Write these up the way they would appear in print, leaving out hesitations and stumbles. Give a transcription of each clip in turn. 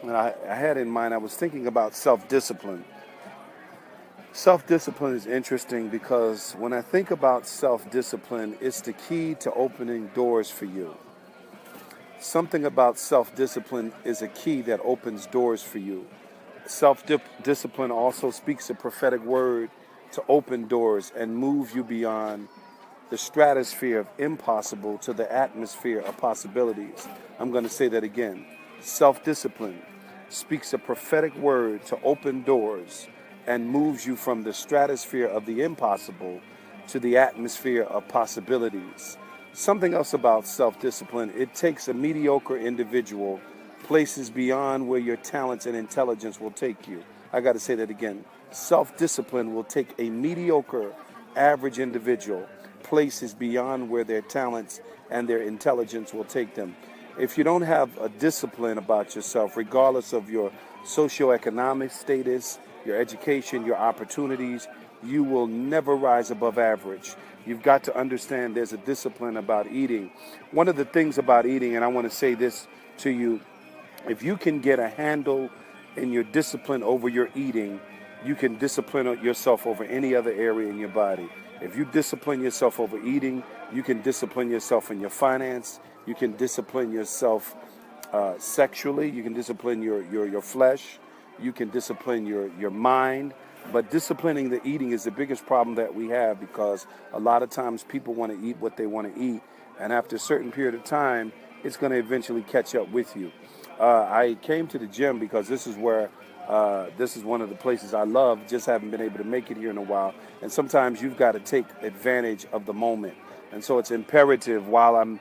And I had in mind, I was thinking about self-discipline. Self-discipline is interesting because when I think about self-discipline, it's the key to opening doors for you. Something about self-discipline is a key that opens doors for you. Self-discipline also speaks a prophetic word to open doors and move you beyond the stratosphere of impossible to the atmosphere of possibilities. I'm going to say that again. Self-discipline speaks a prophetic word to open doors and moves you from the stratosphere of the impossible to the atmosphere of possibilities. Something else about self-discipline, it takes a mediocre individual places beyond where your talents and intelligence will take you. I got to say that again. Self-discipline will take a mediocre, average individual places beyond where their talents and their intelligence will take them. If you don't have a discipline about yourself, regardless of your socioeconomic status, your education, your opportunities, you will never rise above average. You've got to understand there's a discipline about eating. One of the things about eating, and I want to say this to you, if you can get a handle in your discipline over your eating, you can discipline yourself over any other area in your body. If you discipline yourself over eating, you can discipline yourself in your finance. You can discipline yourself sexually. You can discipline your flesh. You can discipline your mind. But disciplining the eating is the biggest problem that we have, because a lot of times people want to eat what they want to eat. And after a certain period of time, it's going to eventually catch up with you. I came to the gym because this is where this is one of the places I love, just haven't been able to make it here in a while. And sometimes you've got to take advantage of the moment. And so it's imperative while I'm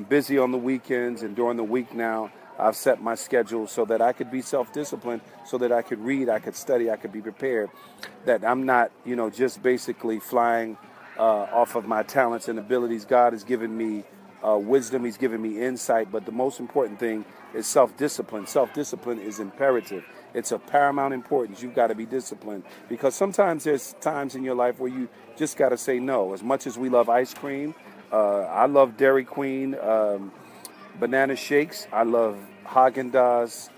busy on the weekends and during the week now, I've set my schedule so that I could be self-disciplined, so that I could read, I could study, I could be prepared, that I'm not, just basically flying off of my talents and abilities. God has given me wisdom, he's given me insight, but the most important thing is self-discipline. Self-discipline is imperative. It's of paramount importance. You've got to be disciplined, because sometimes there's times in your life where you just got to say no. As much as we love ice cream, I love Dairy Queen, banana shakes. I love Haagen-Dazs,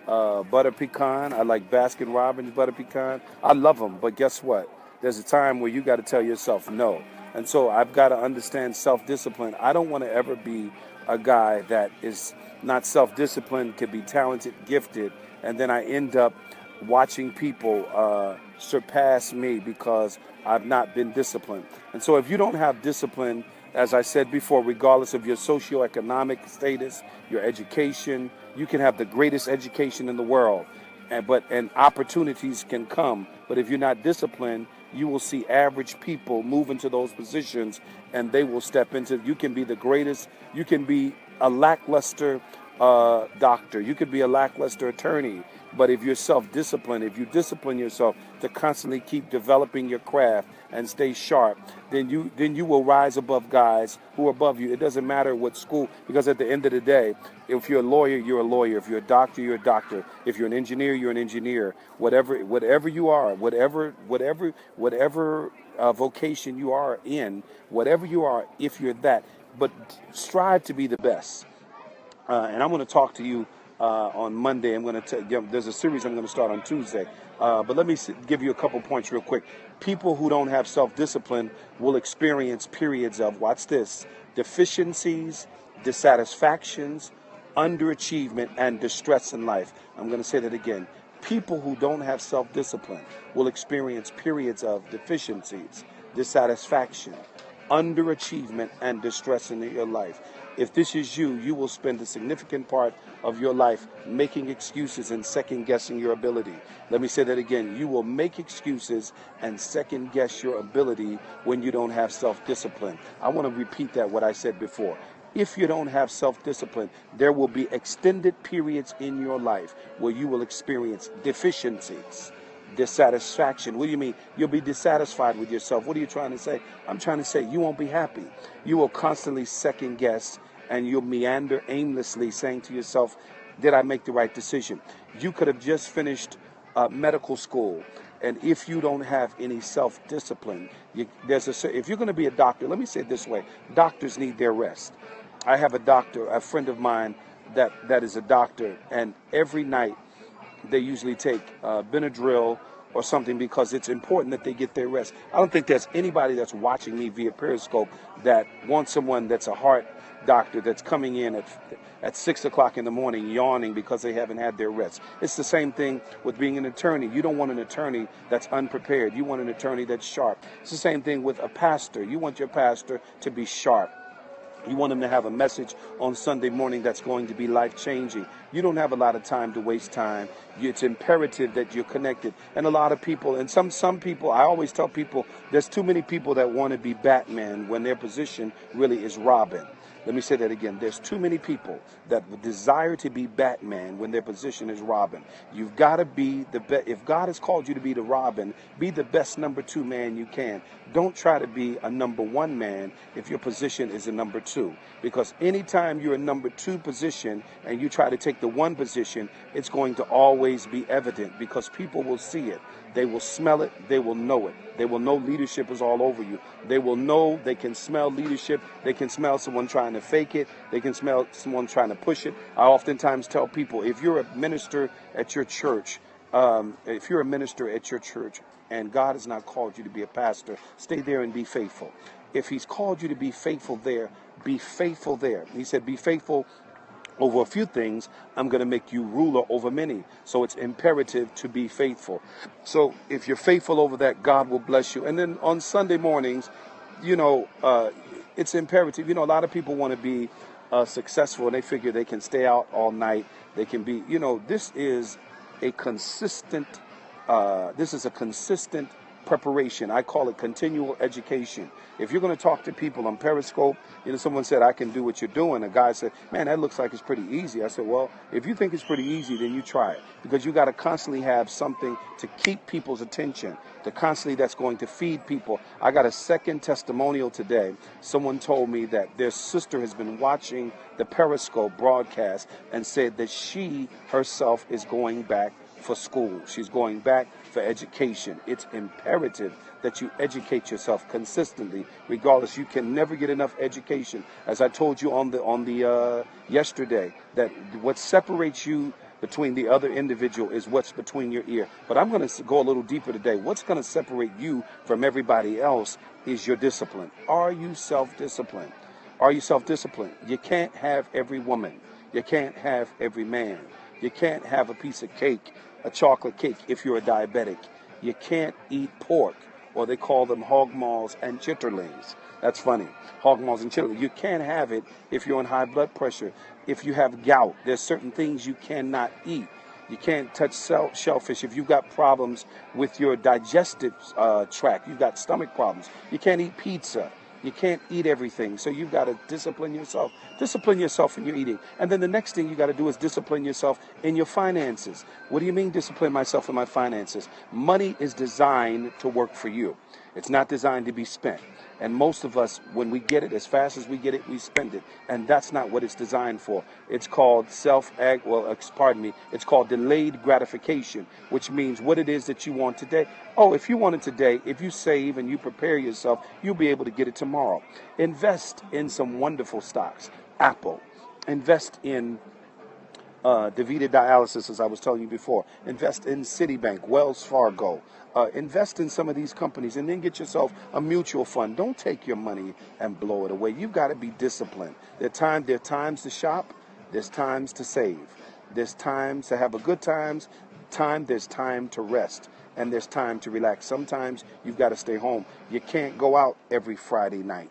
butter pecan. I like Baskin Robbins butter pecan. I love them, but guess what? There's a time where you got to tell yourself no. And so I've got to understand self-discipline. I don't want to ever be a guy that is not self-disciplined, could be talented, gifted, and then I end up watching people surpass me because I've not been disciplined. And so if you don't have discipline, as I said before, regardless of your socioeconomic status, your education, you can have the greatest education in the world, and opportunities can come. But if you're not disciplined, you will see average people move into those positions, and they will step into. You can be the greatest. You can be a lackluster doctor. You could be a lackluster attorney. But if you're self-disciplined, if you discipline yourself to constantly keep developing your craft and stay sharp, then you will rise above guys who are above you. It doesn't matter what school, because at the end of the day, if you're a lawyer, you're a lawyer. If you're a doctor, you're a doctor. If you're an engineer, you're an engineer. Whatever you are, whatever vocation you are in, whatever you are, if you're that, but strive to be the best. And I'm going to talk to you on Monday. I'm going to there's a series I'm going to start on Tuesday. But let me give you a couple points real quick. People who don't have self-discipline will experience periods of, watch this, deficiencies, dissatisfactions, underachievement, and distress in life. I'm going to say that again. People who don't have self-discipline will experience periods of deficiencies, dissatisfaction, underachievement, and distress in your life. If this is you, you will spend a significant part of your life making excuses and second-guessing your ability. Let me say that again. You will make excuses and second-guess your ability when you don't have self-discipline. I want to repeat what I said before. If you don't have self-discipline, there will be extended periods in your life where you will experience deficiencies, dissatisfaction. What do you mean? You'll be dissatisfied with yourself. What are you trying to say? I'm trying to say you won't be happy. You will constantly second guess, and you'll meander aimlessly saying to yourself, did I make the right decision? You could have just finished medical school, and if you don't have any self-discipline, if you're going to be a doctor, let me say it this way, doctors need their rest. I have a doctor, a friend of mine that is a doctor, and every night they usually take Benadryl or something because it's important that they get their rest. I don't think there's anybody that's watching me via Periscope that wants someone that's a heart doctor that's coming in at 6 o'clock in the morning yawning because they haven't had their rest. It's the same thing with being an attorney. You don't want an attorney that's unprepared. You want an attorney that's sharp. It's the same thing with a pastor. You want your pastor to be sharp. You want them to have a message on Sunday morning that's going to be life-changing. You don't have a lot of time to waste time. It's imperative that you're connected. And a lot of people, and some people, I always tell people, there's too many people that want to be Batman when their position really is Robin. Let me say that again. There's too many people that would desire to be Batman when their position is Robin. You've got to be the best. If God has called you to be the Robin, be the best number 2 man you can. Don't try to be a number 1 man if your position is a number 2. Because anytime you're a number 2 position and you try to take the 1 position, it's going to always be evident because people will see it. They will smell it. They will know it. They will know leadership is all over you. They will know, they can smell leadership. They can smell someone trying to fake it. They can smell someone trying to push it. I oftentimes tell people, if you're a minister at your church, and God has not called you to be a pastor, stay there and be faithful. If he's called you to be faithful there, be faithful there. He said, be faithful over a few things, I'm going to make you ruler over many. So it's imperative to be faithful. So if you're faithful over that, God will bless you. And then on Sunday mornings, it's imperative. A lot of people want to be successful and they figure they can stay out all night. They can be, this is a consistent preparation. I call it continual education. If you're going to talk to people on Periscope, someone said, I can do what you're doing. A guy said, man, that looks like it's pretty easy. I said, well, if you think it's pretty easy, then you try it. Because you got to constantly have something to keep people's attention, that's going to feed people. I got a second testimonial today. Someone told me that their sister has been watching the Periscope broadcast and said that she herself is going back for school. She's going back for education. It's imperative that you educate yourself consistently, regardless. You can never get enough education. As I told you on the yesterday, that what separates you between the other individual is what's between your ear. But I'm going to go a little deeper today. What's going to separate you from everybody else is your discipline. Are you self-disciplined? Are you self-disciplined? You can't have every woman. You can't have every man. You can't have a piece of cake, a chocolate cake, if you're a diabetic. You can't eat pork, or they call them hog maws and chitterlings. That's funny. Hog maws and chitterlings. You can't have it if you're on high blood pressure. If you have gout, there's certain things you cannot eat. You can't touch shellfish. If you've got problems with your digestive tract, you've got stomach problems. You can't eat pizza. You can't eat everything, so you've got to discipline yourself. Discipline yourself in your eating. And then the next thing you got to do is discipline yourself in your finances. What do you mean discipline myself in my finances? Money is designed to work for you. It's not designed to be spent. And most of us, when we get it, as fast as we get it, we spend it. And that's not what it's designed for. It's called it's called delayed gratification, which means what it is that you want today. Oh, if you want it today, if you save and you prepare yourself, you'll be able to get it tomorrow. Invest in some wonderful stocks. Apple. Invest in DaVita Dialysis, as I was telling you before. Invest in Citibank, Wells Fargo. Invest in some of these companies and then get yourself a mutual fund. Don't take your money and blow it away. You've got to be disciplined. There are times to shop. There's times to save. There's times to have a good times. There's time to rest. And there's time to relax. Sometimes you've got to stay home. You can't go out every Friday night.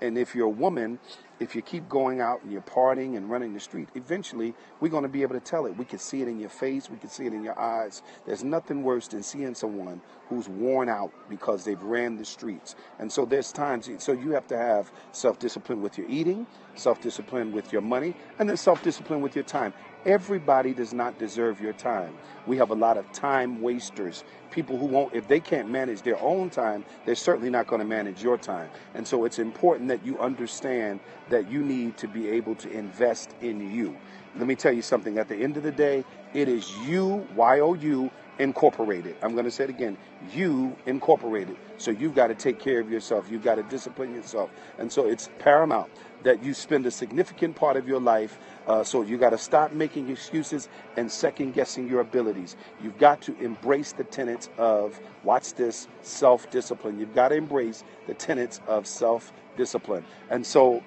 And if you're a woman, if you keep going out and you're partying and running the street, eventually we're going to be able to tell it. We can see it in your face. We can see it in your eyes. There's nothing worse than seeing someone who's worn out because they've ran the streets. And so there's times, so you have to have self-discipline with your eating, self-discipline with your money, and then self-discipline with your time. Everybody does not deserve your time. We have a lot of time wasters. People who won't, if they can't manage their own time, they're certainly not going to manage your time. And so it's important that you understand that you need to be able to invest in you. Let me tell you something. At the end of the day, it is you, Y-O-U, Incorporated. I'm going to say it again. You Incorporated. So you've got to take care of yourself. You've got to discipline yourself. And so it's paramount that you spend a significant part of your life So you got to stop making excuses and second guessing your abilities. You've got to embrace the tenets of, watch this, self-discipline. You've got to embrace the tenets of self-discipline. And so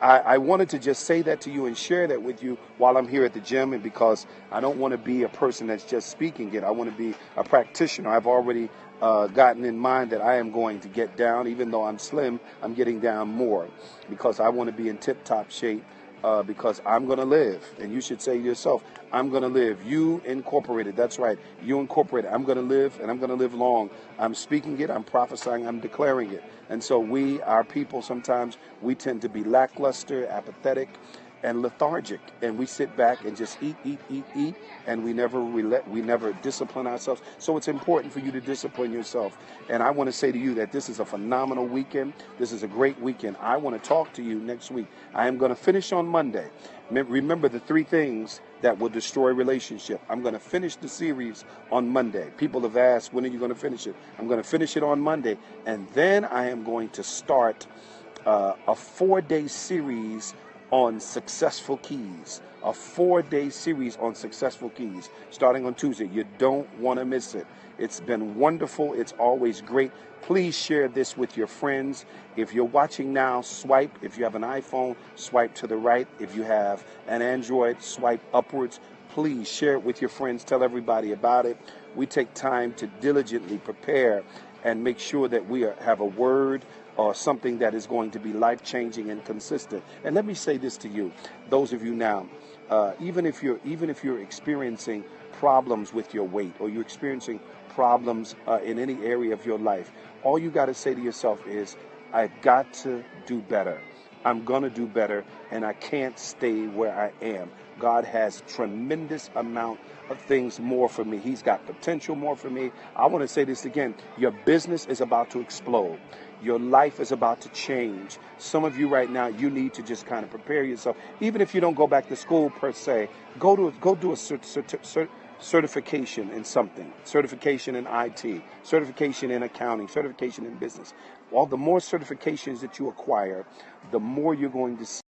I wanted to just say that to you and share that with you while I'm here at the gym, and because I don't want to be a person that's just speaking it. I want to be a practitioner. I've already gotten in mind that I am going to get down. Even though I'm slim, I'm getting down more because I want to be in tip-top shape. Because I'm going to live. And you should say to yourself, I'm going to live. You incorporated. That's right. You incorporated. I'm going to live, and I'm going to live long. I'm speaking it. I'm prophesying. I'm declaring it. And so our people, sometimes we tend to be lackluster, apathetic, and lethargic. And we sit back and just eat, and we never discipline ourselves. So it's important for you to discipline yourself. And I want to say to you that this is a phenomenal weekend. This is a great weekend. I want to talk to you next week. I am going to finish on Monday. Remember the 3 things that will destroy relationship. I'm going to finish the series on Monday. People have asked, when are you going to finish it? I'm going to finish it on Monday. And then I am going to start a 4-day series on successful keys. A 4-day series on successful keys starting on Tuesday. You don't want to miss it. It's been wonderful. It's always great. Please share this with your friends. If you're watching now, swipe. If you have an iPhone, swipe to the right. If you have an Android, swipe upwards. Please share it with your friends. Tell everybody about it. We take time to diligently prepare and make sure that we have a word or something that is going to be life-changing and consistent. And let me say this to you, those of you now, even if you're experiencing problems with your weight, or you're experiencing problems in any area of your life, all you got to say to yourself is, I've got to do better. I'm going to do better, and I can't stay where I am. God has tremendous amount of things more for me. He's got potential more for me. I want to say this again. Your business is about to explode. Your life is about to change. Some of you right now, you need to just kind of prepare yourself. Even if you don't go back to school per se, go do a certification in something. Certification in IT, certification in accounting, certification in business. All the more certifications that you acquire, the more you're going to see